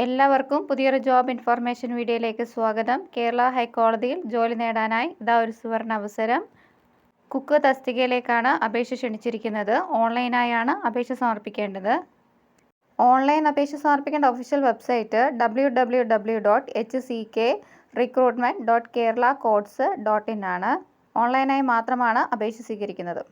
എല്ലാവർക്കും പുതിയൊരു job information വീഡിയോയിലേക്ക് സ്വാഗതം. കേരള ഹൈക്കോടതിയിൽ ജോലി നേടാനായി ഒരു സുവർണ അവസരം. കുക്ക് തസ്തികയിലേക്കാണ് അപേക്ഷ ക്ഷണിച്ചിരിക്കുന്നത്. ഓൺലൈനായാണ് അപേക്ഷ സമർപ്പിക്കേണ്ടത്. ഓൺലൈൻ അപേക്ഷ സമർപ്പിക്കേണ്ട ഒഫീഷ്യൽ വെബ്സൈറ്റ് www.hckrecruitment.keralacourts.in ആണ്. ഓൺലൈനായി മാത്രമാണ് അപേക്ഷ സ്വീകരിക്കുന്നത്.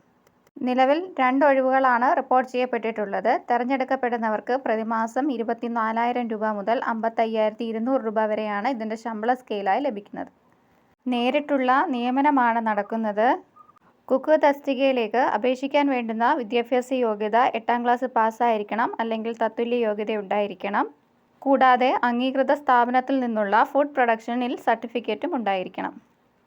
നിലവിൽ 2 ഒഴിവുകളാണ് റിപ്പോർട്ട് ചെയ്യപ്പെട്ടിട്ടുള്ളത്. തിരഞ്ഞെടുക്കപ്പെടുന്നവർക്ക് പ്രതിമാസം 24,000 രൂപ മുതൽ 55,200 രൂപ വരെയാണ് ഇതിൻ്റെ ശമ്പള സ്കെയിലായി ലഭിക്കുന്നത്. നേരിട്ടുള്ള നിയമനമാണ് നടക്കുന്നത്. കുക്ക് തസ്തികയിലേക്ക് അപേക്ഷിക്കാൻ വേണ്ടുന്ന വിദ്യാഭ്യാസ യോഗ്യത 8ാം ക്ലാസ് പാസ്സായിരിക്കണം, അല്ലെങ്കിൽ തത്തുല്യ യോഗ്യത ഉണ്ടായിരിക്കണം. കൂടാതെ അംഗീകൃത സ്ഥാപനത്തിൽ നിന്നുള്ള ഫുഡ് പ്രൊഡക്ഷനിൽ സർട്ടിഫിക്കറ്റും ഉണ്ടായിരിക്കണം.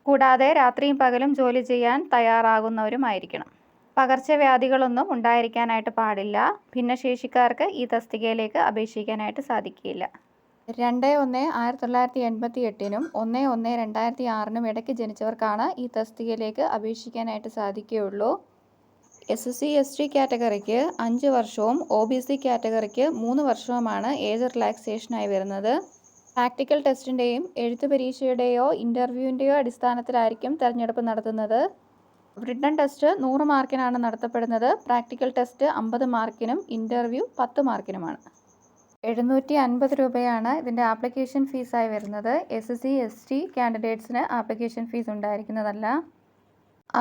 കൂടാതെ രാത്രിയും പകലും ജോലി ചെയ്യാൻ തയ്യാറാകുന്നവരുമായിരിക്കണം. പകർച്ചവ്യാധികളൊന്നും ഉണ്ടായിരിക്കാനായിട്ട് പാടില്ല. ഭിന്നശേഷിക്കാർക്ക് ഈ തസ്തികയിലേക്ക് അപേക്ഷിക്കാനായിട്ട് സാധിക്കില്ല. 2/1/1988 1/1/2006 ഇടയ്ക്ക് ജനിച്ചവർക്കാണ് ഈ തസ്തികയിലേക്ക് അപേക്ഷിക്കാനായിട്ട് സാധിക്കുകയുള്ളൂ. SC/ST കാറ്റഗറിക്ക് 5 വർഷവും OBC കാറ്റഗറിക്ക് 3 വർഷവുമാണ് ഏജ് റിലാക്സേഷനായി വരുന്നത്. പ്രാക്ടിക്കൽ ടെസ്റ്റിൻ്റെയും എഴുത്തു പരീക്ഷയുടെയോ ഇൻ്റർവ്യൂവിൻ്റെയോ അടിസ്ഥാനത്തിലായിരിക്കും തിരഞ്ഞെടുപ്പ് നടത്തുന്നത്. റിട്ടൺ ടെസ്റ്റ് 100 മാർക്കിനാണ് നടത്തപ്പെടുന്നത്. പ്രാക്ടിക്കൽ ടെസ്റ്റ് 50 മാർക്കിനും ഇൻ്റർവ്യൂ 10 മാർക്കിനുമാണ്. 750 രൂപയാണ് ഇതിൻ്റെ ആപ്ലിക്കേഷൻ ഫീസായി വരുന്നത്. SC/ST കാൻഡിഡേറ്റ്സിന് application fees ഉണ്ടായിരിക്കുന്നതല്ല.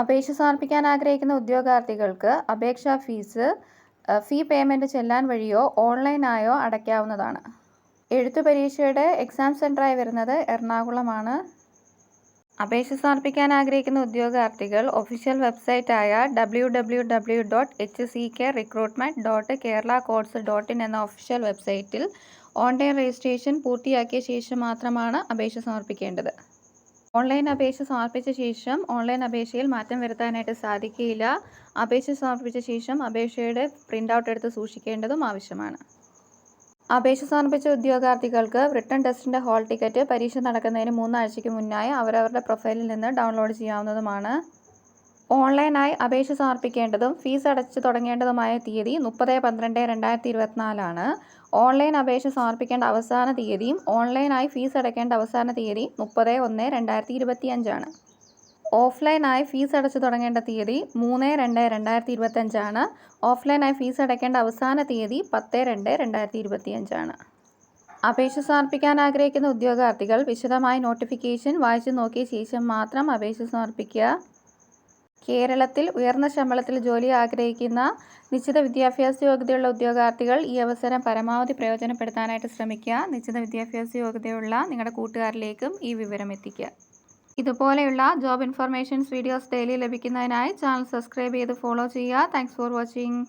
അപേക്ഷ സമർപ്പിക്കാൻ ആഗ്രഹിക്കുന്ന ഉദ്യോഗാർത്ഥികൾക്ക് അപേക്ഷാ ഫീ പേയ്മെൻറ്റ് ചെല്ലാൻ വഴിയോ ഓൺലൈനായോ അടയ്ക്കാവുന്നതാണ്. എഴുത്തു പരീക്ഷയുടെ എക്സാം സെൻ്ററായി വരുന്നത് എറണാകുളമാണ്. അപേക്ഷ സമർപ്പിക്കാൻ ആഗ്രഹിക്കുന്ന ഉദ്യോഗാർത്ഥികൾ ഒഫീഷ്യൽ വെബ്സൈറ്റായ www.hckrecruitment.keralacourts.in എന്ന ഒഫീഷ്യൽ വെബ്സൈറ്റിൽ ഓൺലൈൻ രജിസ്ട്രേഷൻ പൂർത്തിയാക്കിയ ശേഷം മാത്രമാണ് അപേക്ഷ സമർപ്പിക്കേണ്ടത്. ഓൺലൈൻ അപേക്ഷ സമർപ്പിച്ച ശേഷം ഓൺലൈൻ അപേക്ഷയിൽ മാറ്റം വരുത്താനായിട്ട് സാധിക്കില്ല. അപേക്ഷ സമർപ്പിച്ച ശേഷം അപേക്ഷയുടെ പ്രിൻ്റ് ഔട്ട് എടുത്ത് സൂക്ഷിക്കേണ്ടതും ആവശ്യമാണ്. അപേക്ഷ സമർപ്പിച്ച ഉദ്യോഗാർത്ഥികൾക്ക് റിട്ടൺ ടെസ്റ്റിൻ്റെ ഹാൾ ടിക്കറ്റ് പരീക്ഷ നടക്കുന്നതിന് 3 ആഴ്ചയ്ക്ക് മുന്നായി അവരവരുടെ പ്രൊഫൈലിൽ നിന്ന് ഡൗൺലോഡ് ചെയ്യാവുന്നതുമാണ്. ഓൺലൈനായി അപേക്ഷ സമർപ്പിക്കേണ്ടതും ഫീസ് അടച്ചു തുടങ്ങേണ്ടതുമായ തീയതി 30/12/2024 ആണ്. ഓൺലൈൻ അപേക്ഷ സമർപ്പിക്കേണ്ട അവസാന തീയതിയും ഓൺലൈനായി ഫീസ് അടയ്ക്കേണ്ട അവസാന തീയതി 30/1/2025 ആണ്. ഓഫ്ലൈനായി ഫീസ് അടച്ചു തുടങ്ങേണ്ട തീയതി 3/2/2025 ആണ്. ഓഫ്ലൈനായി ഫീസ് അടയ്ക്കേണ്ട അവസാന തീയതി 10/2/2025 ആണ്. അപേക്ഷ സമർപ്പിക്കാൻ ആഗ്രഹിക്കുന്ന ഉദ്യോഗാർത്ഥികൾ വിശദമായി നോട്ടിഫിക്കേഷൻ വായിച്ചു നോക്കിയ ശേഷം മാത്രം അപേക്ഷ സമർപ്പിക്കുക. കേരളത്തിൽ ഉയർന്ന ശമ്പളത്തിൽ ജോലി ആഗ്രഹിക്കുന്ന നിശ്ചിത വിദ്യാഭ്യാസ യോഗ്യതയുള്ള ഉദ്യോഗാർത്ഥികൾ ഈ അവസരം പരമാവധി പ്രയോജനപ്പെടുത്താനായിട്ട് ശ്രമിക്കുക. നിശ്ചിത വിദ്യാഭ്യാസ യോഗ്യതയുള്ള നിങ്ങളുടെ കൂട്ടുകാരിലേക്കും ഈ വിവരം എത്തിക്കുക. ഇതുപോലെയുള്ള ജോബ് ഇൻഫർമേഷൻസ് വീഡിയോസ് ഡെയിലി ലഭിക്കുന്നതിനായി ചാനൽ സബ്സ്ക്രൈബ് ചെയ്ത് ഫോളോ ചെയ്യുക. Thanks for watching.